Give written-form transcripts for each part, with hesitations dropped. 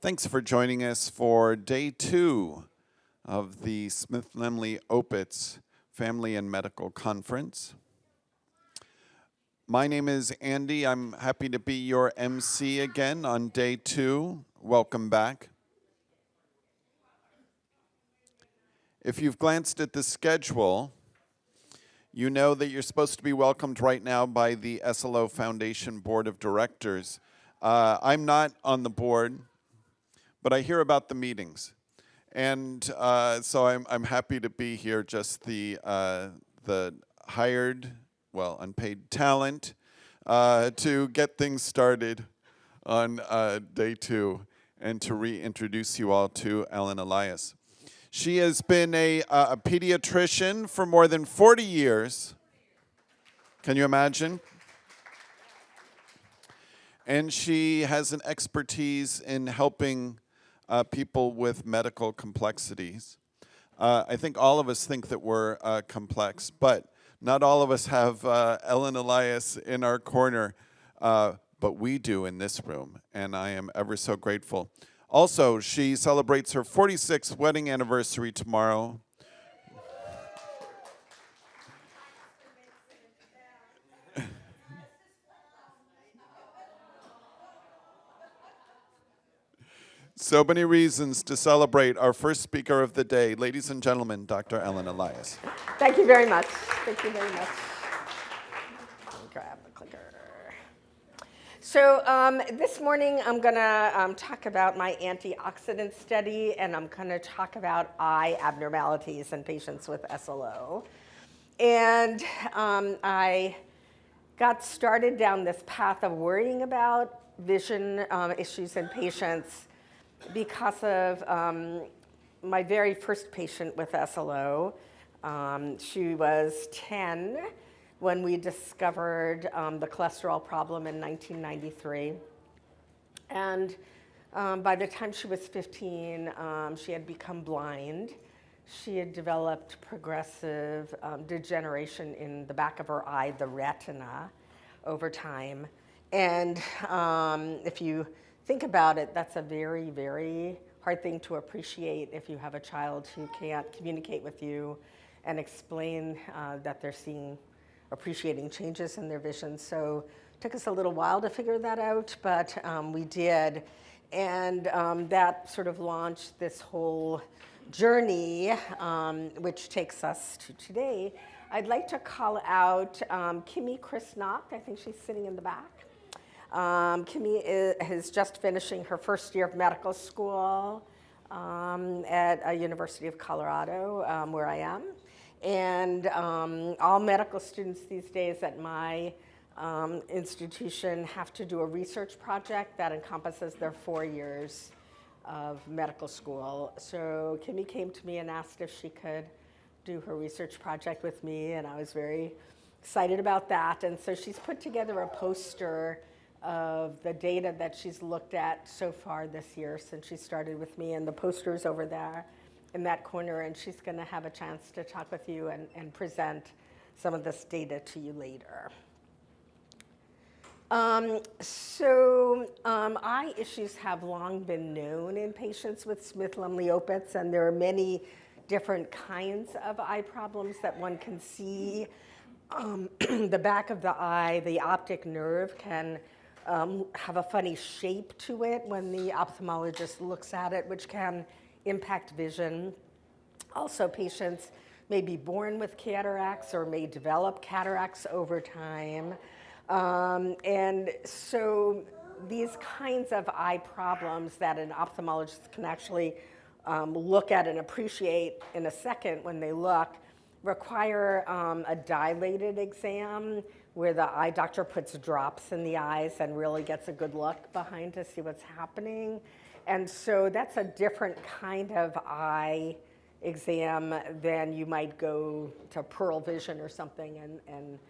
Thanks for joining us for day 2 of the Smith-Lemli-Opitz Family and Medical Conference. My name is Andy. I'm happy to be your MC again on day 2. Welcome back. If you've glanced at the schedule, you know that you're supposed to be welcomed right now by the SLO Foundation Board of Directors. I'm not on the board, but I hear about the meetings. And so I'm happy to be here, just the hired, well, unpaid talent to get things started on day 2 and to reintroduce you all to Ellen Elias. She has been a pediatrician for more than 40 years. Can you imagine? And she has an expertise in helping people with medical complexities. I think all of us think that we're complex, but not all of us have Ellen Elias in our corner, but we do in this room, and I am ever so grateful. Also, she celebrates her 46th wedding anniversary tomorrow. So many reasons to celebrate our first speaker of the day. Ladies and gentlemen, Dr. Ellen Elias. Thank you very much. Thank you very much. Grab the clicker. So this morning I'm going to talk about my antioxidant study, and I'm going to talk about eye abnormalities in patients with SLO. And I got started down this path of worrying about vision issues in patients because of my very first patient with SLO. She was 10 when we discovered the cholesterol problem in 1993. And by the time she was 15, she had become blind. She had developed progressive degeneration in the back of her eye, the retina, over time. And if you think about it, that's a very, very hard thing to appreciate if you have a child who can't communicate with you and explain that they're appreciating changes in their vision. So it took us a little while to figure that out, but we did. And that sort of launched this whole journey, which takes us to today. I'd like to call out Kimmy Krisnock. I think she's sitting in the back. Kimmy is just finishing her first year of medical school at a University of Colorado, where I am. And all medical students these days at my institution have to do a research project that encompasses their 4 years of medical school. So Kimmy came to me and asked if she could do her research project with me, and I was very excited about that. And so she's put together a poster of the data that she's looked at so far this year since she started with me, and the poster's over there in that corner, and she's going to have a chance to talk with you and present some of this data to you later. Eye issues have long been known in patients with Smith-Lemli-Opitz, and there are many different kinds of eye problems that one can see. The back of the eye, the optic nerve, can have a funny shape to it when the ophthalmologist looks at it, which can impact vision. Also, patients may be born with cataracts or may develop cataracts over time. And so these kinds of eye problems that an ophthalmologist can actually look at and appreciate in a second when they look require a dilated exam where the eye doctor puts drops in the eyes and really gets a good look behind to see what's happening. And so that's a different kind of eye exam than you might go to Pearl Vision or something and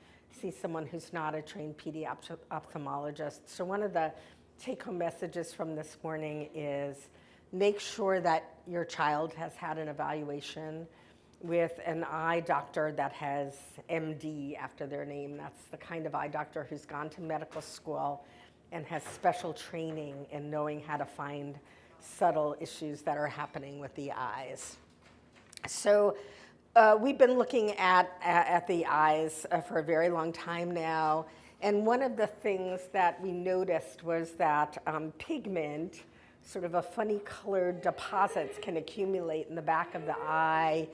see someone who's not a trained pediatric ophthalmologist. So one of the take-home messages from this morning is make sure that your child has had an evaluation with an eye doctor that has MD after their name. That's the kind of eye doctor who's gone to medical school and has special training in knowing how to find subtle issues that are happening with the eyes. So we've been looking at the eyes for a very long time now. And one of the things that we noticed was that pigment, sort of a funny colored deposits, can accumulate in the back of the eye.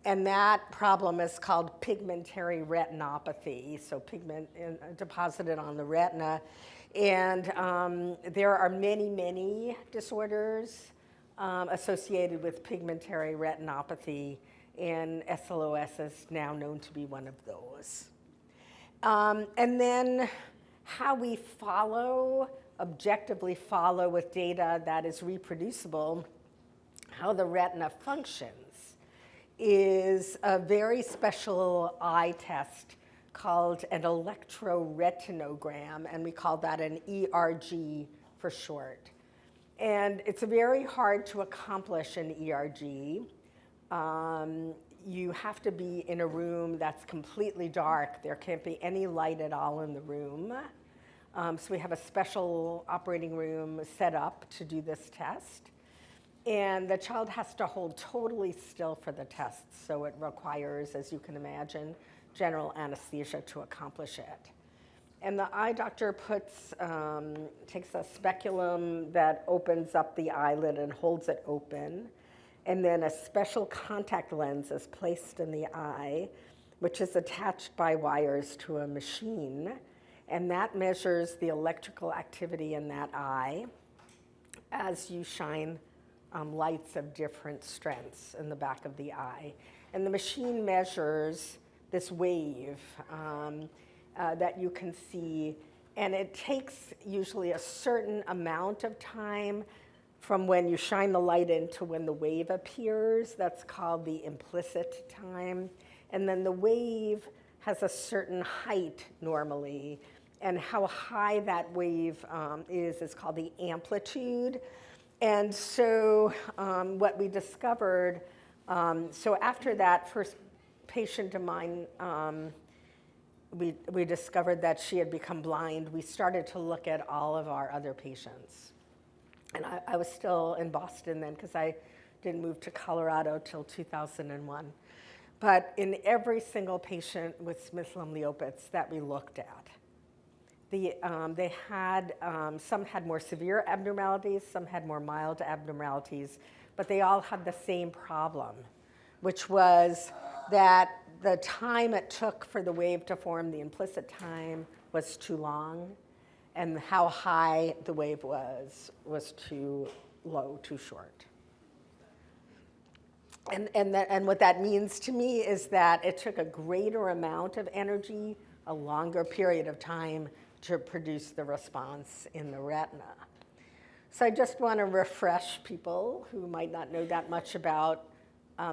And that problem is called pigmentary retinopathy, so pigment deposited on the retina. And there are many, many disorders associated with pigmentary retinopathy, and SLOS is now known to be one of those. And then how we objectively follow with data that is reproducible, how the retina functions, is a very special eye test called an electroretinogram, and we call that an ERG for short. And it's very hard to accomplish an ERG. You have to be in a room that's completely dark. There can't be any light at all in the room. So we have a special operating room set up to do this test. And the child has to hold totally still for the test. So it requires, as you can imagine, general anesthesia to accomplish it. And the eye doctor takes a speculum that opens up the eyelid and holds it open. And then a special contact lens is placed in the eye, which is attached by wires to a machine. And that measures the electrical activity in that eye as you shine lights of different strengths in the back of the eye. And the machine measures this wave that you can see. And it takes usually a certain amount of time from when you shine the light in to when the wave appears. That's called the implicit time. And then the wave has a certain height normally. And how high that wave is called the amplitude. And so what we discovered, so after that first patient of mine, we discovered that she had become blind. We started to look at all of our other patients. And I was still in Boston then because I didn't move to Colorado till 2001. But in every single patient with Smith-Lemli-Opitz that we looked at, some had more severe abnormalities, some had more mild abnormalities, but they all had the same problem, which was that the time it took for the wave to form, the implicit time, was too long, and how high the wave was too low, too short. And what that means to me is that it took a greater amount of energy, a longer period of time to produce the response in the retina. So I just want to refresh people who might not know that much about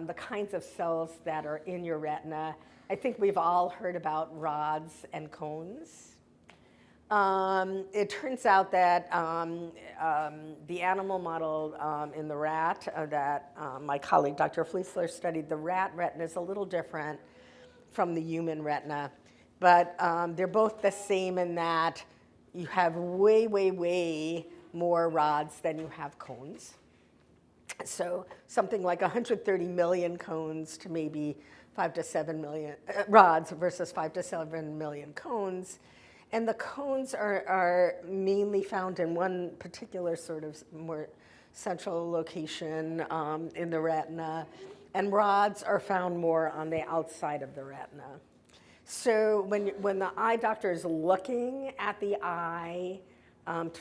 the kinds of cells that are in your retina. I think we've all heard about rods and cones. It turns out that the animal model in the rat that my colleague Dr. Fleisler studied, the rat retina is a little different from the human retina. But they're both the same in that you have way, way, way more rods than you have cones. So something like 130 million cones to maybe 5 to 7 million rods versus 5 to 7 million cones. And the cones are mainly found in one particular sort of more central location in the retina. And rods are found more on the outside of the retina. So when the eye doctor is looking at the eye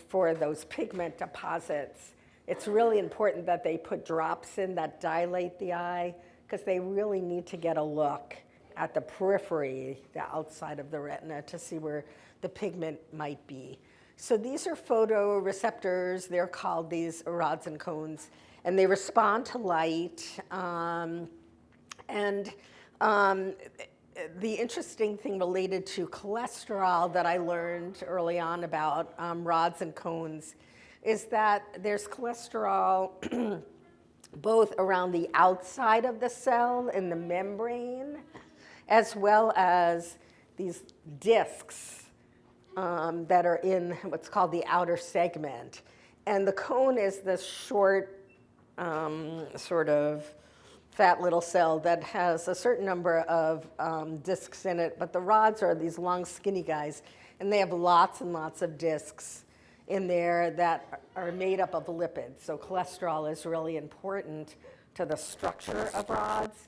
for those pigment deposits, it's really important that they put drops in that dilate the eye because they really need to get a look at the periphery, the outside of the retina, to see where the pigment might be. So these are photoreceptors. They're called these rods and cones, and they respond to light. The interesting thing related to cholesterol that I learned early on about rods and cones is that there's cholesterol both around the outside of the cell in the membrane, as well as these discs that are in what's called the outer segment. And the cone is this short, sort of fat little cell that has a certain number of discs in it, but the rods are these long, skinny guys, and they have lots and lots of discs in there that are made up of lipids. So cholesterol is really important to the structure of rods.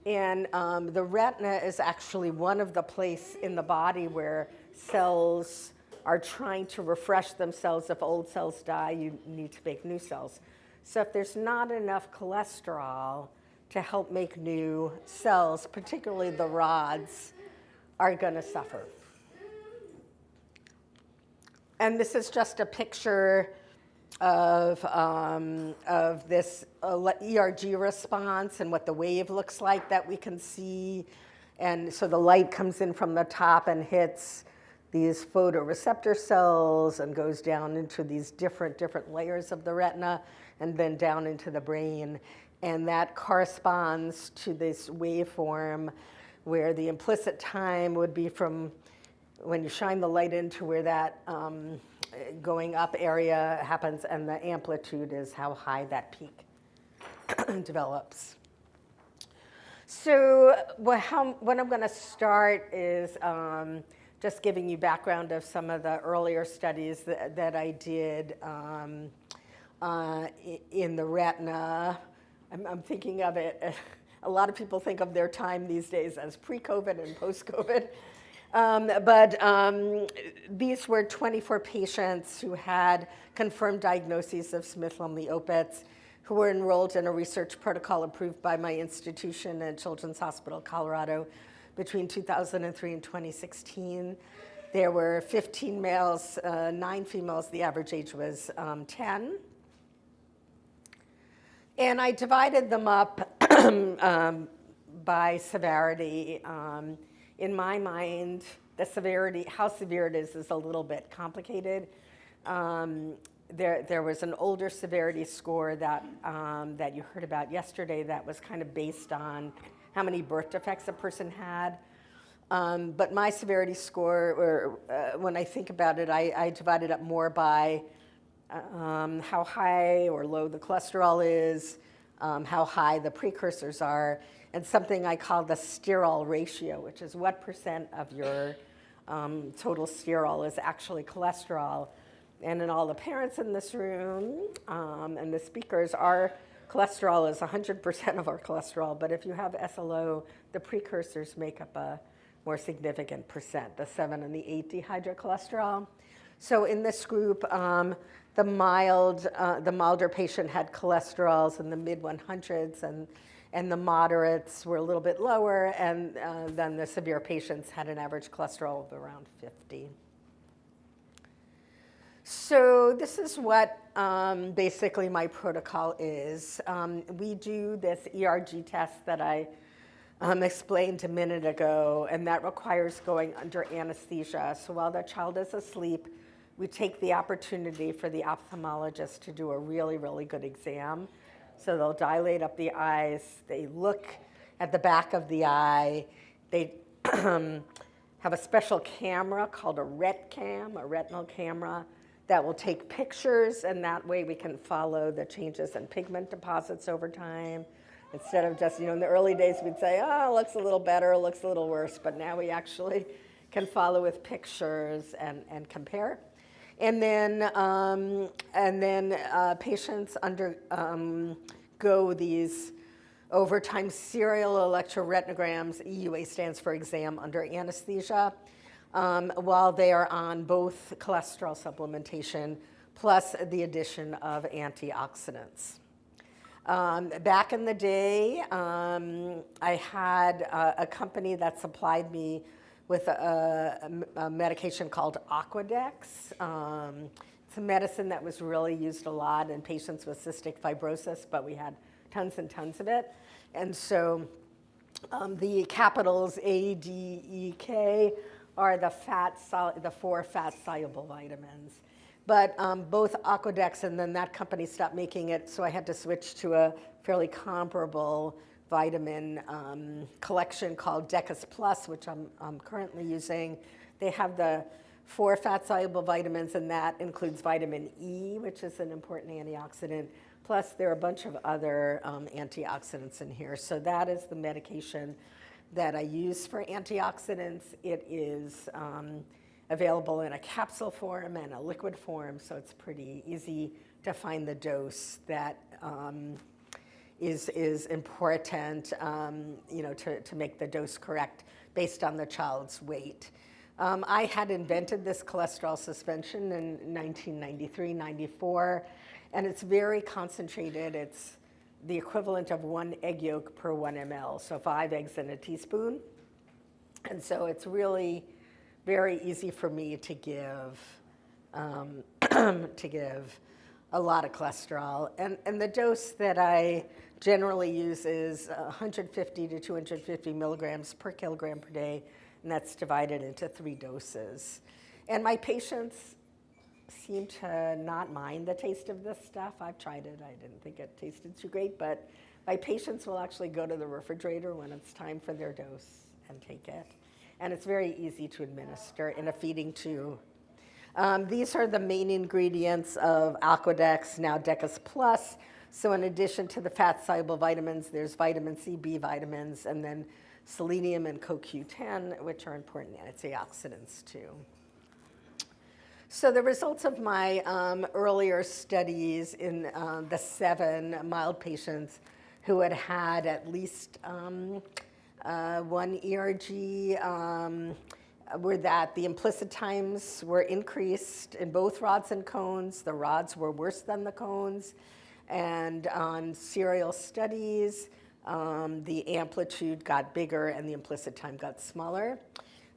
And the retina is actually one of the places in the body where cells are trying to refresh themselves. If old cells die, you need to make new cells. So if there's not enough cholesterol to help make new cells, particularly the rods, are going to suffer. And this is just a picture of this ERG response and what the wave looks like that we can see. And so the light comes in from the top and hits these photoreceptor cells and goes down into these different layers of the retina and then down into the brain. And that corresponds to this waveform where the implicit time would be from when you shine the light into where that going up area happens, and the amplitude is how high that peak develops. So what I'm going to start is just giving you background of some of the earlier studies that I did in the retina. I'm thinking of it, a lot of people think of their time these days as pre-COVID and post-COVID. But these were 24 patients who had confirmed diagnoses of Smith-Lemli-Opitz, who were enrolled in a research protocol approved by my institution at Children's Hospital Colorado between 2003 and 2016. There were 15 males, 9 females. The average age was 10. And I divided them up by severity. In my mind, the severity, how severe it is a little bit complicated. There was an older severity score that you heard about yesterday that was kind of based on how many birth defects a person had. But my severity score, when I think about it, I divide it up more by how high or low the cholesterol is, how high the precursors are, and something I call the sterol ratio, which is what percent of your total sterol is actually cholesterol. And in all the parents in this room and the speakers, our cholesterol is 100% of our cholesterol, but if you have SLO, the precursors make up a more significant percent, the 7 and the 8 dehydrocholesterol. So in this group, the milder patient had cholesterols in the mid-100s, and the moderates were a little bit lower, and then the severe patients had an average cholesterol of around 50. So this is what basically my protocol is. We do this ERG test that I explained a minute ago, and that requires going under anesthesia. So while the child is asleep, we take the opportunity for the ophthalmologist to do a really, really good exam. So they'll dilate up the eyes, they look at the back of the eye, they have a special camera called a RetCam, a retinal camera, that will take pictures, and that way we can follow the changes in pigment deposits over time. Instead of just, in the early days we'd say, oh, it looks a little better, looks a little worse, but now we actually can follow with pictures and compare. And then patients undergo these over time serial electroretinograms. EUA stands for exam under anesthesia, while they are on both cholesterol supplementation plus the addition of antioxidants. Back in the day, I had a company that supplied me with a medication called Aquadex. It's a medicine that was really used a lot in patients with cystic fibrosis, but we had tons and tons of it. And so the capitals A, D, E, K are the 4 fat-soluble vitamins. But both Aquadex and then that company stopped making it, so I had to switch to a fairly comparable vitamin collection called Decus Plus, which I'm currently using. They have the 4 fat-soluble vitamins, and that includes vitamin E, which is an important antioxidant. Plus, there are a bunch of other antioxidants in here. So that is the medication that I use for antioxidants. It is available in a capsule form and a liquid form, so it's pretty easy to find the dose that is important, to make the dose correct based on the child's weight. I had invented this cholesterol suspension in 1993, 94, and it's very concentrated. It's the equivalent of 1 egg yolk per 1 ml, so 5 eggs in a teaspoon. And so it's really very easy for me to give a lot of cholesterol. And the dose that I generally use is 150 to 250 milligrams per kilogram per day, and that's divided into 3 doses. And my patients seem to not mind the taste of this stuff. I've tried it. I didn't think it tasted too great, but my patients will actually go to the refrigerator when it's time for their dose and take it. And it's very easy to administer in a feeding tube. These are the main ingredients of Aquadex, now Decus Plus. So in addition to the fat-soluble vitamins, there's vitamin C, B vitamins, and then selenium and CoQ10, which are important antioxidants too. So the results of my earlier studies in the 7 mild patients who had had at least 1 ERG were that the implicit times were increased in both rods and cones. The rods were worse than the cones. And on serial studies, the amplitude got bigger and the implicit time got smaller.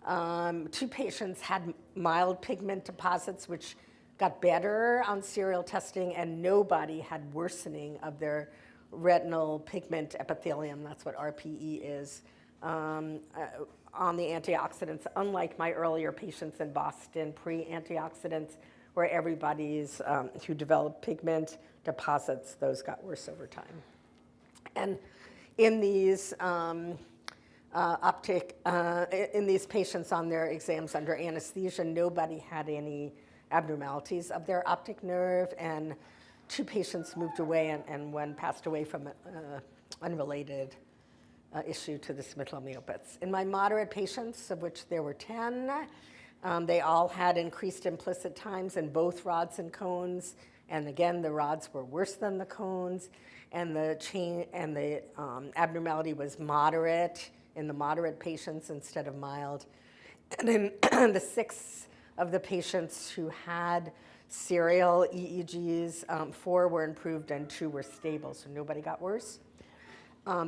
2 patients had mild pigment deposits, which got better on serial testing, and nobody had worsening of their retinal pigment epithelium. That's what RPE is. On the antioxidants, unlike my earlier patients in Boston, pre-antioxidants, where everybody's who developed pigment deposits, those got worse over time. And in these in these patients on their exams under anesthesia, nobody had any abnormalities of their optic nerve, and 2 patients moved away, and 1 passed away from an unrelated issue to the Smith-Lemli-Opitz. In my moderate patients, of which there were 10, they all had increased implicit times in both rods and cones, and again, the rods were worse than the cones, and the abnormality was moderate in the moderate patients instead of mild. And in the 6 of the patients who had serial EEGs, 4 were improved and 2 were stable, so nobody got worse.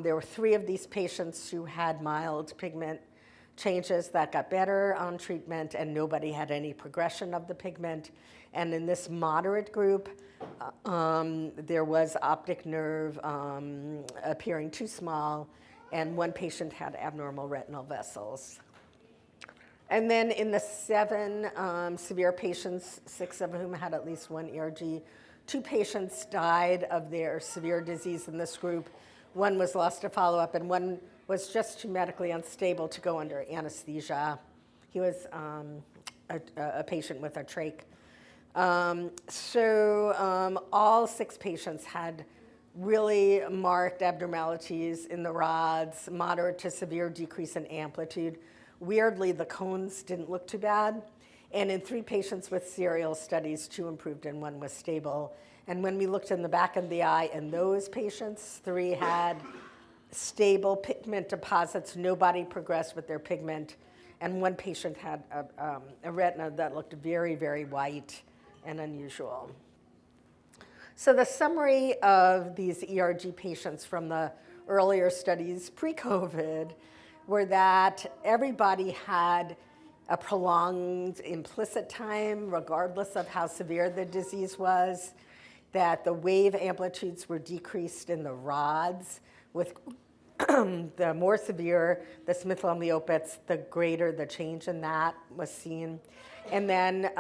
There were 3 of these patients who had mild pigment changes that got better on treatment, and nobody had any progression of the pigment. And in this moderate group, there was optic nerve appearing too small, and 1 patient had abnormal retinal vessels. And then in the 7 severe patients, 6 of whom had at least 1 ERG, 2 patients died of their severe disease in this group. 1 was lost to follow-up, and 1 was just too medically unstable to go under anesthesia. He was a patient with a trach. All 6 patients had really marked abnormalities in the rods, moderate to severe decrease in amplitude. Weirdly, the cones didn't look too bad. And in 3 patients with serial studies, 2 improved and 1 was stable. And when we looked in the back of the eye in those patients, 3 had stable pigment deposits. Nobody progressed with their pigment. And 1 patient had a retina that looked very, very white and unusual. So the summary of these ERG patients from the earlier studies pre-COVID were that everybody had a prolonged implicit time, regardless of how severe the disease was, that the wave amplitudes were decreased in the rods, with the more severe the Smith-Lemli-Opitz, the greater the change in that was seen. And then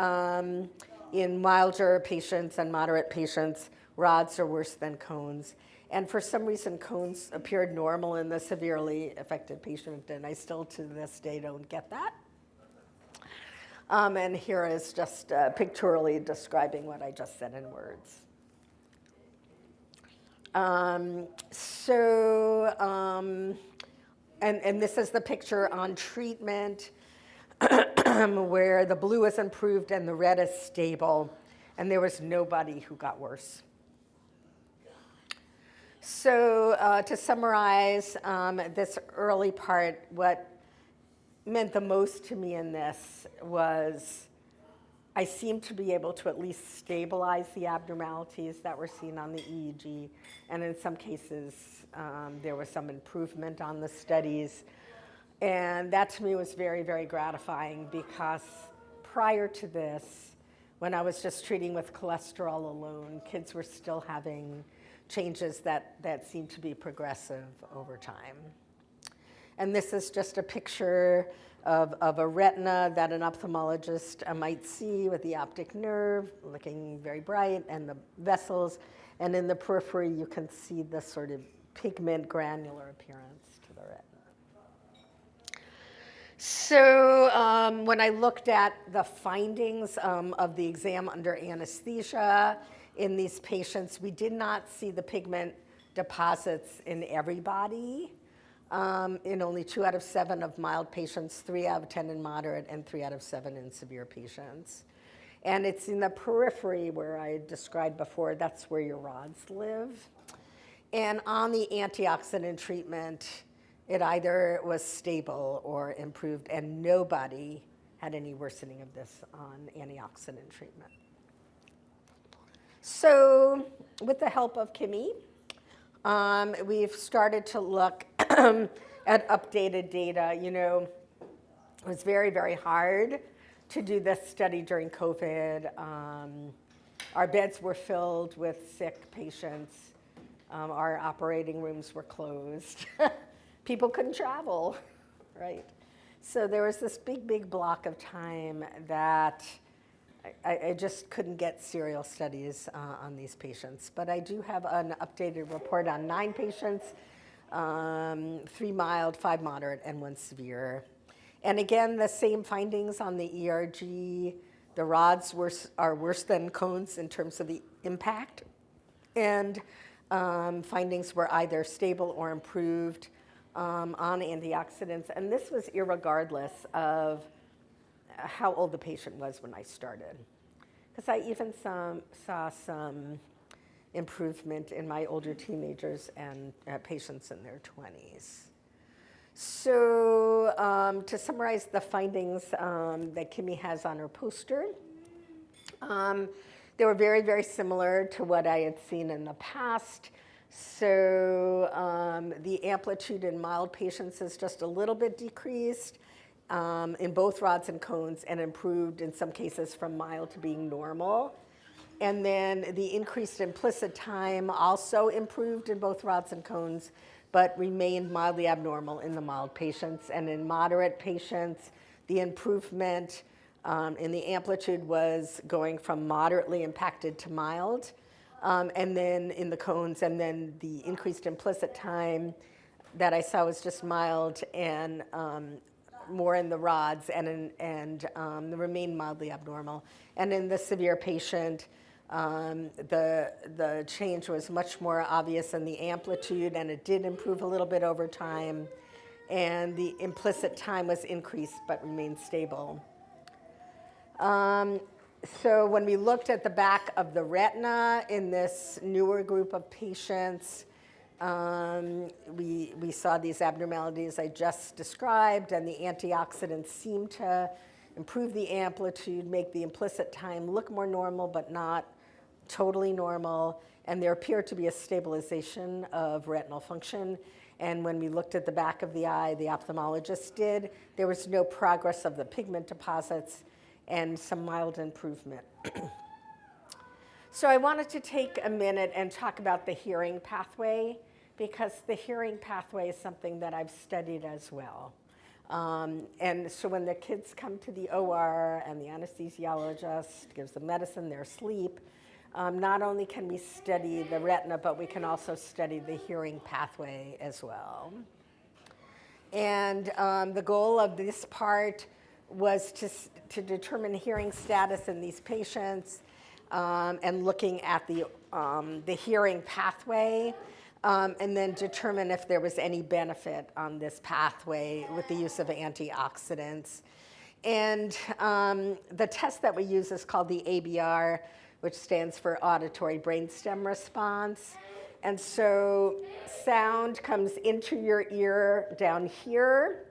in milder patients and moderate patients, rods are worse than cones. And for some reason, cones appeared normal in the severely affected patient, and I still to this day don't get that. And here is just pictorially describing what I just said in words. And this is the picture on treatment where the blue is improved and the red is stable, and there was nobody who got worse. So to summarize this early part, what meant the most to me in this was I seemed to be able to at least stabilize the abnormalities that were seen on the EEG, and in some cases there was some improvement on the studies. And that to me was very, very gratifying because prior to this, when I was just treating with cholesterol alone, kids were still having changes that seemed to be progressive over time. And this is just a picture of a retina that an ophthalmologist might see with the optic nerve looking very bright and the vessels. And in the periphery, you can see the sort of pigment granular appearance to the retina. So when I looked at the findings of the exam under anesthesia in these patients, we did not see the pigment deposits in everybody. In only 2 out of 7 of mild patients, 3 out of 10 in moderate, and 3 out of 7 in severe patients. And it's in the periphery where I described before, that's where your rods live. And on the antioxidant treatment, it either was stable or improved, and nobody had any worsening of this on antioxidant treatment. So with the help of Kimmy, we've started to look at updated data. You know, it was very, very hard to do this study during COVID. Our beds were filled with sick patients. Our operating rooms were closed. People couldn't travel, right? So there was this big, big block of time that I just couldn't get serial studies on these patients. But I do have an updated report on 9 patients, 3 mild, 5 moderate, and 1 severe. And again, the same findings on the ERG. The rods are worse than cones in terms of the impact. And findings were either stable or improved on antioxidants. And this was irregardless of how old the patient was when I started. Because I even saw some improvement in my older teenagers and patients in their 20s. So to summarize the findings that Kimmy has on her poster, they were very, very similar to what I had seen in the past. So the amplitude in mild patients is just a little bit decreased in both rods and cones, and improved in some cases from mild to being normal. And then the increased implicit time also improved in both rods and cones, but remained mildly abnormal in the mild patients. And in moderate patients, the improvement in the amplitude was going from moderately impacted to mild. And then in the cones, and then the increased implicit time that I saw was just mild and more in the rods, and remained mildly abnormal. And in the severe patient, the change was much more obvious in the amplitude, and it did improve a little bit over time. And the implicit time was increased but remained stable. So when we looked at the back of the retina in this newer group of patients, we saw these abnormalities I just described, and the antioxidants seemed to improve the amplitude, make the implicit time look more normal, but not totally normal, and there appeared to be a stabilization of retinal function. And when we looked at the back of the eye, the ophthalmologist did, there was no progress of the pigment deposits and some mild improvement. So I wanted to take a minute and talk about the hearing pathway, because the hearing pathway is something that I've studied as well. And so when the kids come to the OR and the anesthesiologist gives them medicine, they're asleep, not only can we study the retina, but we can also study the hearing pathway as well. And the goal of this part was to determine hearing status in these patients and looking at the hearing pathway, and then determine if there was any benefit on this pathway with the use of antioxidants. And the test that we use is called the ABR, which stands for Auditory Brainstem Response. And so sound comes into your ear down here,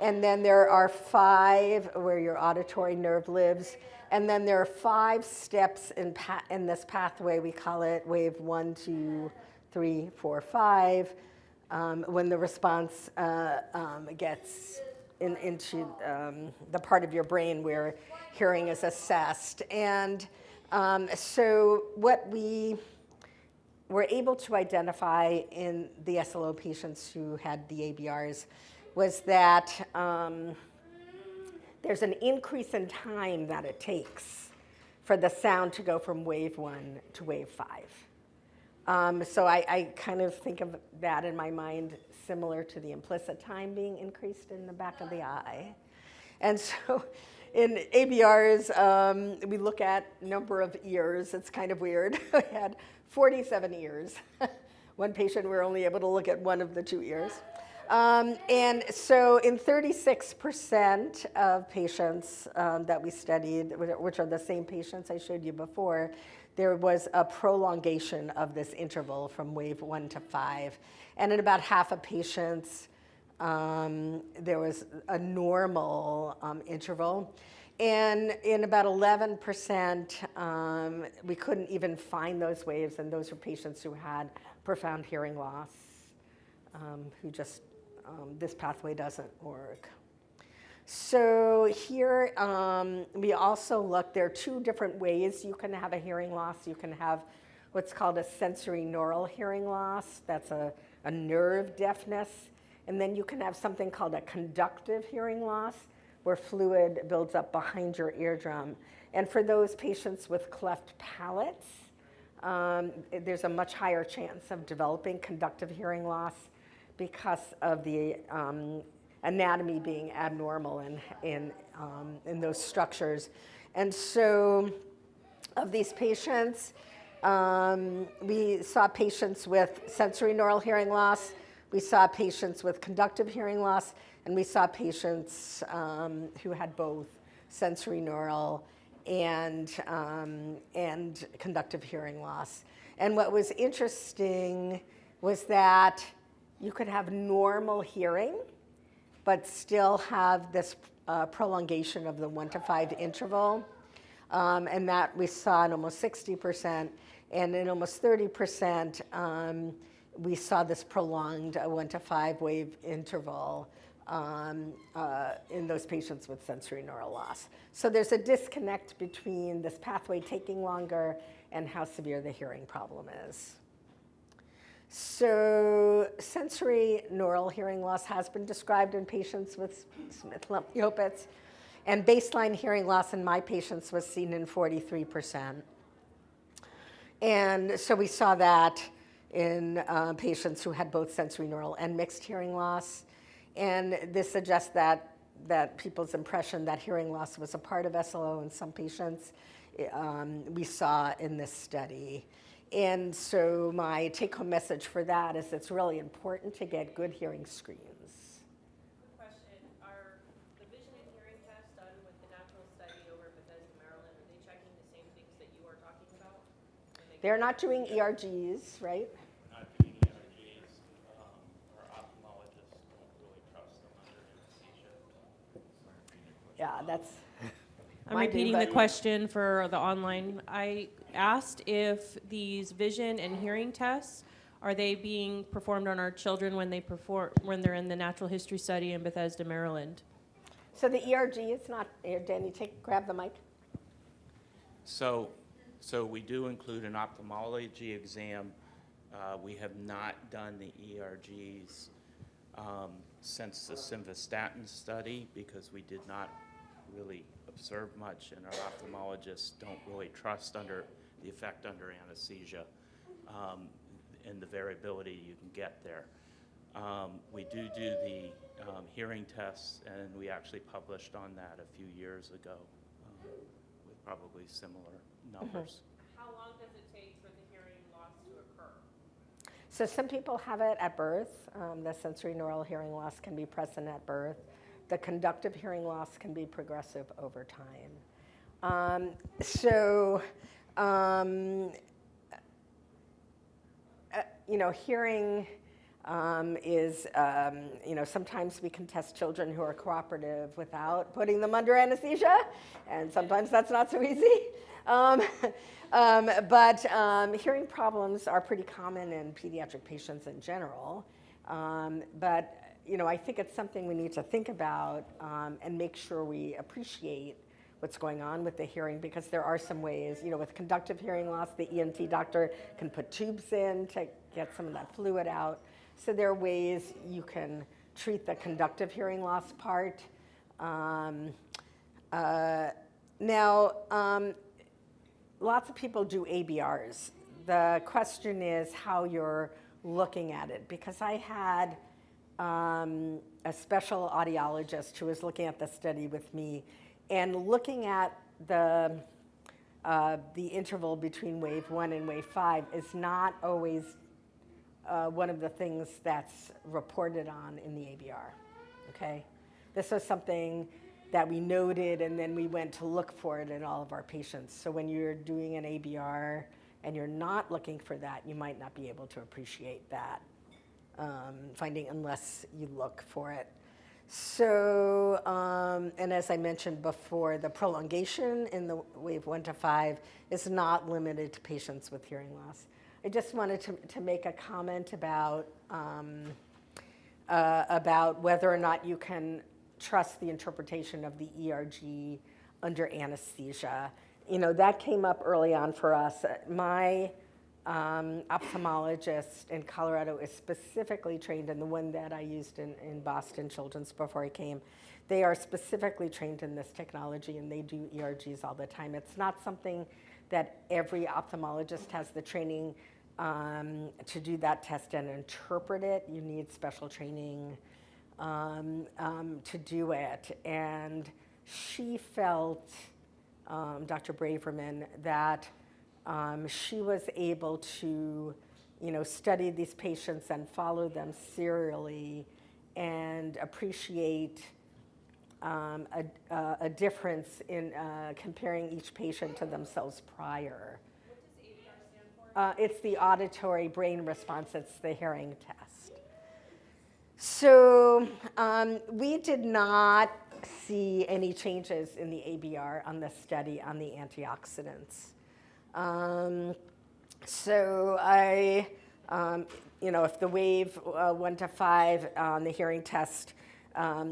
and then there are 5 where your auditory nerve lives, and then there are 5 steps in this pathway. We call it wave 1, 2, 3, 4, 5, when the response gets into the part of your brain where hearing is assessed. And so what we were able to identify in the SLO patients who had the ABRs was that there's an increase in time that it takes for the sound to go from wave 1 to wave 5. So I kind of think of that in my mind similar to the implicit time being increased in the back of the eye. And so in ABRs, we look at number of ears. It's kind of weird. We had 47 ears. One patient, we were only able to look at one of the 2 ears. And so in 36% of patients that we studied, which are the same patients I showed you before, there was a prolongation of this interval from wave 1 to 5. And in about half of patients, there was a normal interval. And in about 11%, we couldn't even find those waves, and those were patients who had profound hearing loss, who just, this pathway doesn't work. So here, we also look, there are 2 different ways you can have a hearing loss. You can have what's called a sensory neural hearing loss. That's a nerve deafness. And then you can have something called a conductive hearing loss, where fluid builds up behind your eardrum. And for those patients with cleft palates, there's a much higher chance of developing conductive hearing loss because of the anatomy being abnormal in those structures. And so of these patients, we saw patients with sensory neural hearing loss, we saw patients with conductive hearing loss, and we saw patients who had both sensory neural and conductive hearing loss. And what was interesting was that you could have normal hearing, but still have this prolongation of the 1 to 5 interval. And that we saw in almost 60%, and in almost 30%, we saw this prolonged 1 to 5 wave interval in those patients with sensory neural loss. So there's a disconnect between this pathway taking longer and how severe the hearing problem is. So sensory neural hearing loss has been described in patients with Smith-Lemli-Opitz, and baseline hearing loss in my patients was seen in 43%. And so we saw that in patients who had both sensory neural and mixed hearing loss. And this suggests that people's impression that hearing loss was a part of SLO in some patients we saw in this study. And so my take-home message for that is it's really important to get good hearing screens. Quick question, are the vision and hearing tests done with the natural study over at Bethesda, Maryland, are they checking the same things that you are talking about? They're not doing ERGs, right? We're not doing ERGs. Our ophthalmologists don't really trust them under anesthesia. Yeah, that's. I'm repeating the question for the online. I asked if these vision and hearing tests, are they being performed on our children when they're in the natural history study in Bethesda, Maryland? So the ERG is not, here, Danny, grab the mic. So we do include an ophthalmology exam. We have not done the ERGs since the simvastatin study because we did not really observe much, and our ophthalmologists don't really trust under the effect under anesthesia and the variability you can get there. We do the hearing tests, and we actually published on that a few years ago with probably similar numbers. How long does it take for the hearing loss to occur? So some people have it at birth. The sensory neural hearing loss can be present at birth. The conductive hearing loss can be progressive over time. Hearing is, sometimes we can test children who are cooperative without putting them under anesthesia, and sometimes that's not so easy. But hearing problems are pretty common in pediatric patients in general. But I think it's something we need to think about and make sure we appreciate what's going on with the hearing, because there are some ways, with conductive hearing loss, the ENT doctor can put tubes in to get some of that fluid out. So there are ways you can treat the conductive hearing loss part. Lots of people do ABRs. The question is how you're looking at it, because I had a special audiologist who was looking at the study with me, and looking at the interval between wave 1 and wave 5 is not always one of the things that's reported on in the ABR, okay? This was something that we noted, and then we went to look for it in all of our patients. So when you're doing an ABR and you're not looking for that, you might not be able to appreciate that finding unless you look for it. So, and as I mentioned before, the prolongation in the wave 1 to 5 is not limited to patients with hearing loss. I just wanted to make a comment about whether or not you can trust the interpretation of the ERG under anesthesia. That came up early on for us. My ophthalmologist in Colorado is specifically trained, and the one that I used in Boston Children's before I came, they are specifically trained in this technology, and they do ERGs all the time. It's not something that every ophthalmologist has the training to do that test and interpret it. You need special training to do it. And she felt, Dr. Braverman, that she was able to, study these patients and follow them serially and appreciate a difference in comparing each patient to themselves prior. What does ABR stand for? It's the auditory brain response. It's the hearing test. So we did not see any changes in the ABR on the study on the antioxidants. So if the wave 1 to 5 on the hearing test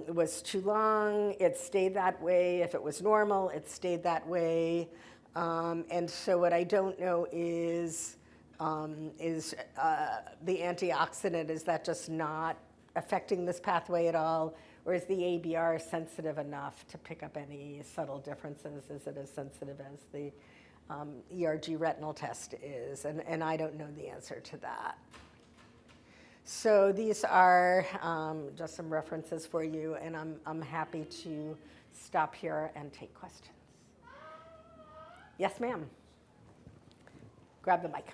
was too long, it stayed that way. If it was normal, it stayed that way. And so what I don't know is the antioxidant, is that just not affecting this pathway at all? Or is the ABR sensitive enough to pick up any subtle differences? Is it as sensitive as the ERG retinal test is? And I don't know the answer to that. So these are just some references for you, and I'm happy to stop here and take questions. Yes, ma'am. Grab the mic.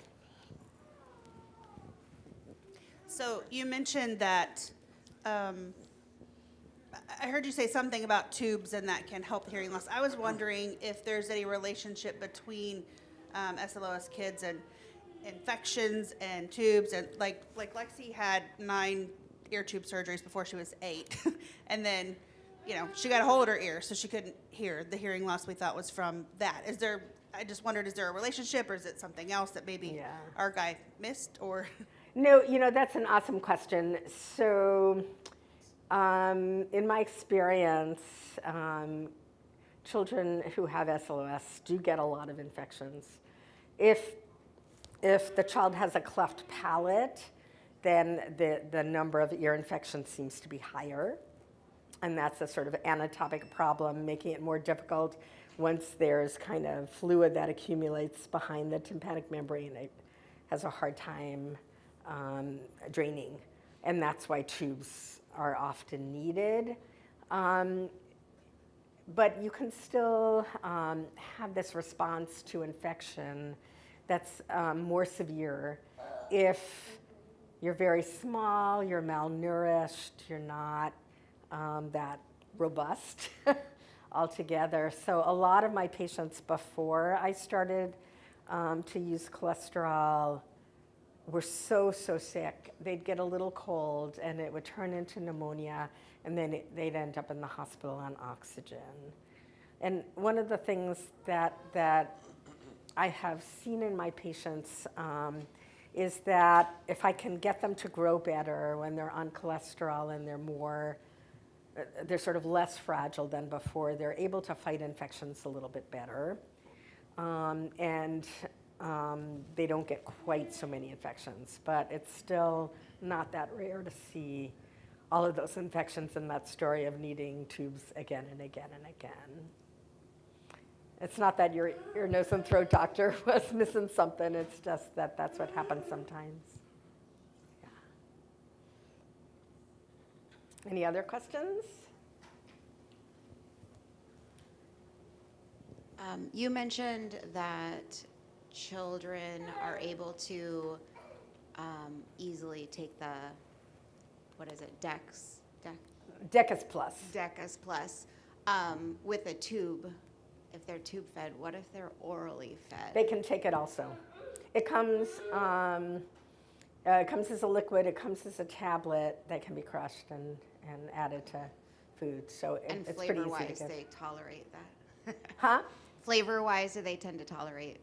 So you mentioned that, I heard you say something about tubes and that can help hearing loss. I was wondering if there's any relationship between SLOS kids and infections and tubes, and like Lexi had 9 ear tube surgeries before she was 8, and then she got a hole in her ear, so she couldn't hear. The hearing loss we thought was from that. I just wondered, is there a relationship, or is it something else that maybe our guy missed, or? No, that's an awesome question. So in my experience, children who have SLOS do get a lot of infections. If the child has a cleft palate, then the number of ear infections seems to be higher. And that's a sort of anatomic problem, making it more difficult once there's kind of fluid that accumulates behind the tympanic membrane. It has a hard time draining. and that's why tubes are often needed. But you can still have this response to infection that's more severe if you're very small, you're malnourished, you're not that robust altogether. So a lot of my patients before I started to use cholesterol were so sick. They'd get a little cold and it would turn into pneumonia, and then they'd end up in the hospital on oxygen. And one of the things that I have seen in my patients is that if I can get them to grow better when they're on cholesterol and they're sort of less fragile than before, they're able to fight infections a little bit better. And they don't get quite so many infections, but it's still not that rare to see all of those infections in that story of needing tubes again and again and again. It's not that your ear, nose, and throat doctor was missing something. It's just that that's what happens sometimes. Yeah. Any other questions? You mentioned that children are able to easily take the, what is it, Decus Plus. Decus Plus with a tube. If they're tube fed, what if they're orally fed? They can take it also. It comes as a liquid. It comes as a tablet that can be crushed and added to food. So And it's pretty easy to flavor-wise, give. they tolerate that. Huh? Flavor-wise, do they tend to tolerate?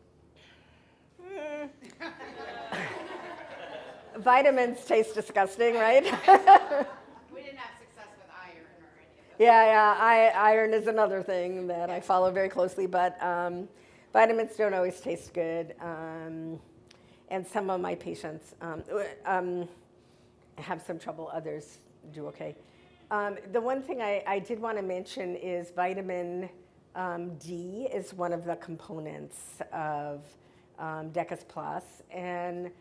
Vitamins taste disgusting, right? We didn't have success with iron or any of those. Yeah. Iron is another thing that I follow very closely, but vitamins don't always taste good. And some of my patients have some trouble. Others do okay. The one thing I did want to mention is vitamin D is one of the components of Decus Plus, and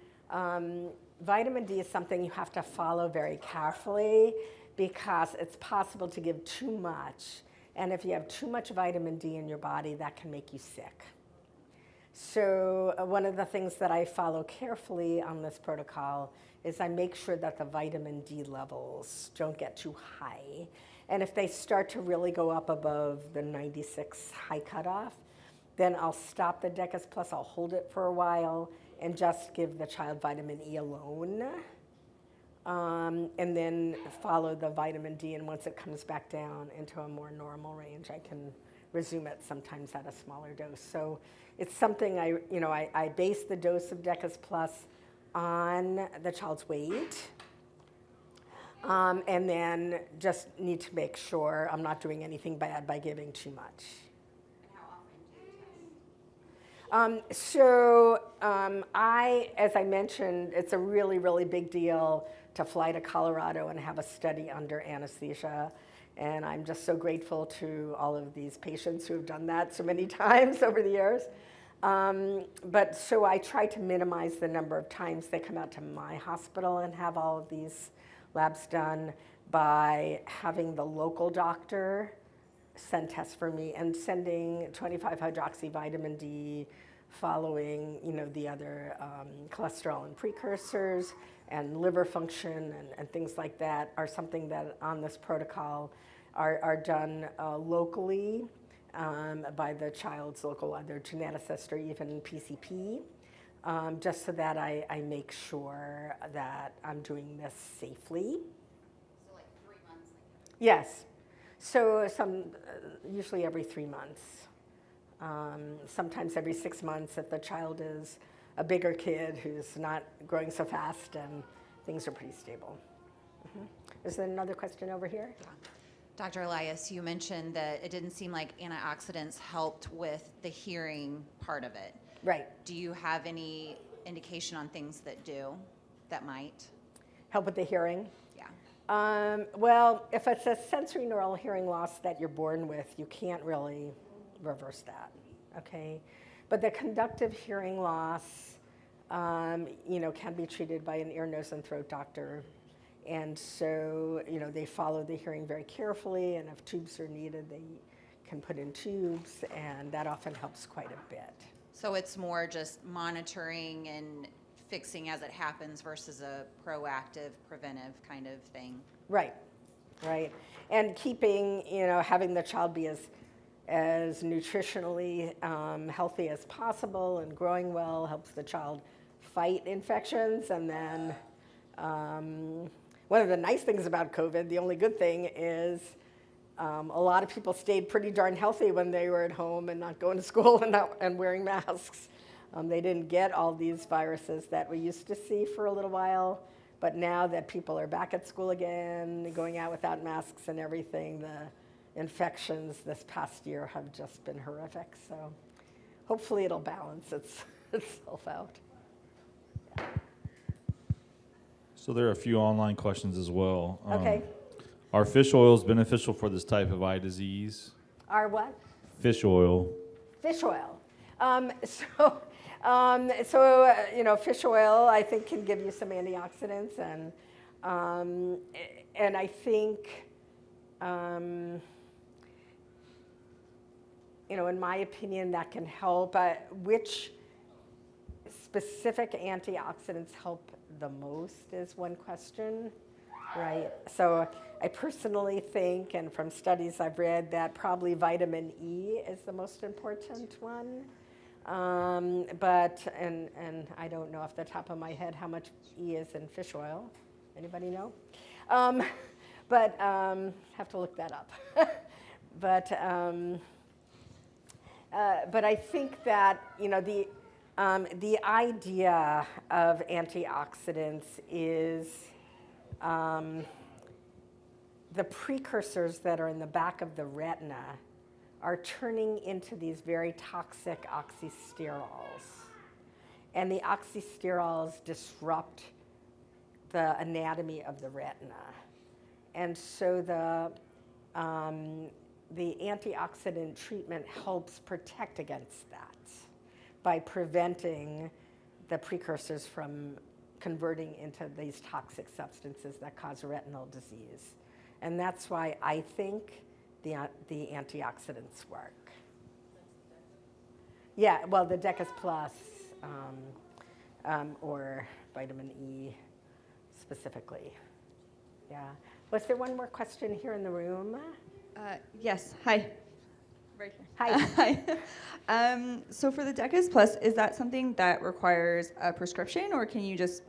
vitamin D is something you have to follow very carefully because it's possible to give too much, and if you have too much vitamin D in your body, that can make you sick. So one of the things that I follow carefully on this protocol is I make sure that the vitamin D levels don't get too high. And if they start to really go up above the 96 high cutoff, then I'll stop the Decus Plus, I'll hold it for a while, and just give the child vitamin E alone. And then follow the vitamin D, and once it comes back down into a more normal range, I can resume it sometimes at a smaller dose. So it's something I base the dose of Decus Plus on the child's weight. And then just need to make sure I'm not doing anything bad by giving too much. And how often do you test? As I mentioned, it's a really, really big deal to fly to Colorado and have a study under anesthesia. And I'm just so grateful to all of these patients who have done that so many times over the years. But so I try to minimize the number of times they come out to my hospital and have all of these labs done by having the local doctor send tests for me and sending 25-hydroxy vitamin D, following the other cholesterol and precursors and liver function and things like that are something that on this protocol are done locally by the child's local either geneticist or even PCP. Just so that I make sure that I'm doing this safely. So like 3 months? Yes. So usually every 3 months. Sometimes every 6 months if the child is a bigger kid who's not growing so fast and things are pretty stable. Is there another question over here? Yeah. Dr. Elias, you mentioned that it didn't seem like antioxidants helped with the hearing part of it. Right. Do you have any indication on things that might? Help with the hearing? Yeah. Well, if it's a sensory neural hearing loss that you're born with, you can't really reverse that, okay? But the conductive hearing loss, can be treated by an ear, nose, and throat doctor. And so, they follow the hearing very carefully, and if tubes are needed, they can put in tubes, and that often helps quite a bit. So it's more just monitoring and fixing as it happens versus a proactive, preventive kind of thing. Right. And keeping, having the child be as nutritionally healthy as possible and growing well helps the child fight infections. And then one of the nice things about COVID, the only good thing is a lot of people stayed pretty darn healthy when they were at home and not going to school and wearing masks. They didn't get all these viruses that we used to see for a little while. But now that people are back at school again, going out without masks and everything, the infections this past year have just been horrific. So hopefully it'll balance itself out. So there are a few online questions as well. Okay. Are fish oils beneficial for this type of eye disease? Our what? Fish oil. Fish oil. Fish oil I think can give you some antioxidants, and I think, in my opinion, that can help. Which specific antioxidants help the most is one question, right? So I personally think, and from studies I've read, that probably vitamin E is the most important one. But I don't know off the top of my head how much E is in fish oil. Anybody know? But have to look that up. But I think that the idea of antioxidants is the precursors that are in the back of the retina are turning into these very toxic oxysterols. And the oxysterols disrupt the anatomy of the retina. And so the antioxidant treatment helps protect against that by preventing the precursors from converting into these toxic substances that cause retinal disease. And that's why I think the antioxidants work. Yeah, well, the Decas Plus or vitamin E specifically. Yeah. Was there one more question here in the room? Yes. Hi. Right here. Hi. Hi. So for the Decas Plus, is that something that requires a prescription, or can you just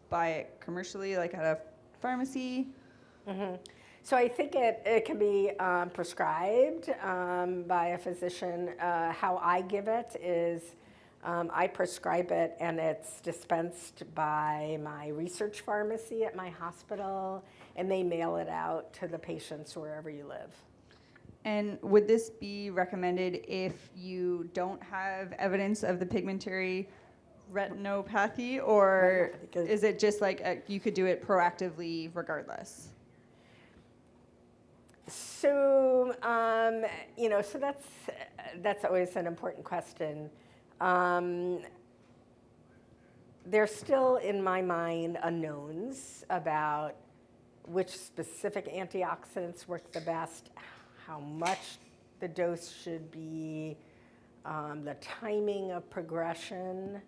buy it commercially, like at a pharmacy? Mm-hmm. So I think it can be prescribed by a physician. How I give it is I prescribe it, and it's dispensed by my research pharmacy at my hospital, and they mail it out to the patients wherever you live. And would this be recommended if you don't have evidence of the pigmentary retinopathy, or is it just like you could do it proactively regardless? So, so that's always an important question. There's still, in my mind, unknowns about which specific antioxidants work the best, how much the dose should be, the timing of progression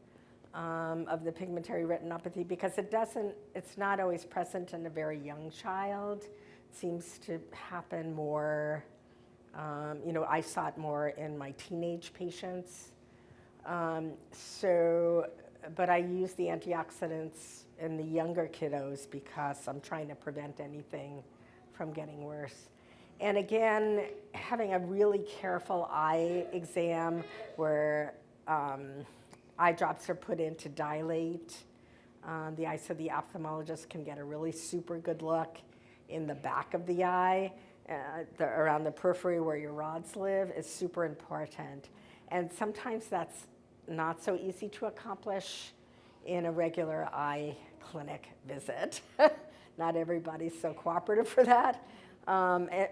of the pigmentary retinopathy, because it's not always present in a very young child. It seems to happen more, I saw it more in my teenage patients. But I use the antioxidants in the younger kiddos because I'm trying to prevent anything from getting worse. And again, having a really careful eye exam where eye drops are put in to dilate the eye, so the ophthalmologist can get a really super good look in the back of the eye, around the periphery where your rods live, is super important. And sometimes that's not so easy to accomplish in a regular eye clinic visit. Not everybody's so cooperative for that,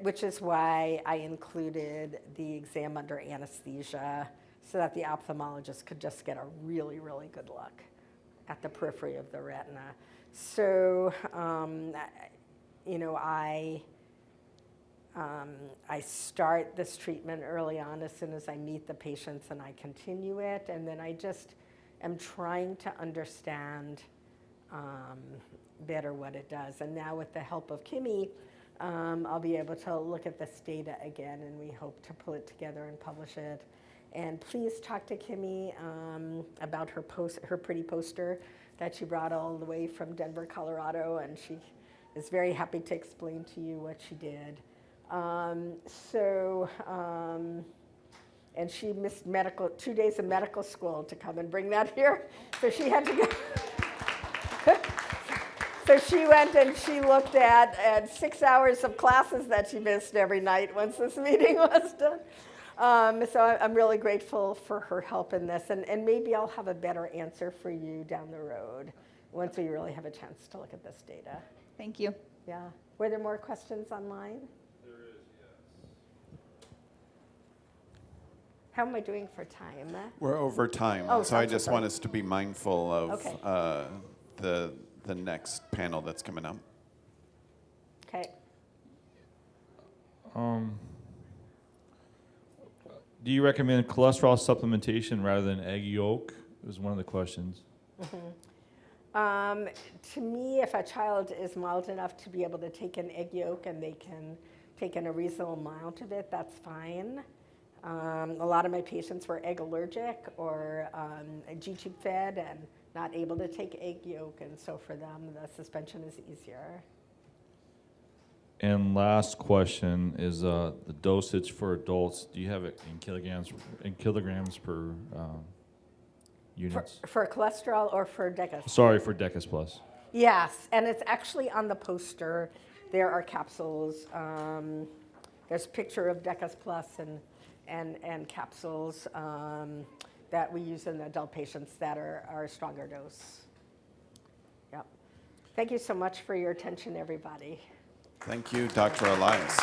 which is why I included the exam under anesthesia so that the ophthalmologist could just get a really, really good look at the periphery of the retina. So, you know, I start this treatment early on as soon as I meet the patients, and I continue it, and then I just am trying to understand better what it does. And now with the help of Kimmy, I'll be able to look at this data again, and we hope to pull it together and publish it. And please talk to Kimmy about her pretty poster that she brought all the way from Denver, Colorado, and she is very happy to explain to you what she did. And she missed 2 days of medical school to come and bring that here, so she had to go. So she went and she looked at 6 hours of classes that she missed every night once this meeting was done. So I'm really grateful for her help in this, and maybe I'll have a better answer for you down the road once we really have a chance to look at this data. Thank you. Yeah. Were there more questions online? There is, yes. How am I doing for time? We're over time, Oh, so I I'm so just sorry. want us to be mindful of Okay. the next panel that's coming up. Okay. Do you recommend cholesterol supplementation rather than egg yolk? Was one of the questions. To me, if a child is mild enough to be able to take an egg yolk and they can take in a reasonable amount of it, that's fine. A lot of my patients were egg allergic or G-tube fed and not able to take egg yolk, and so for them, the suspension is easier. And last question is the dosage for adults. Do you have it in kilograms per units? For cholesterol or for Decas? Sorry, for Decas Plus. Yes, and it's actually on the poster. There are capsules. There's a picture of Decas Plus and capsules that we use in adult patients that are a stronger dose. Yep. Thank you so much for your attention, everybody. Thank you, Dr. Elias.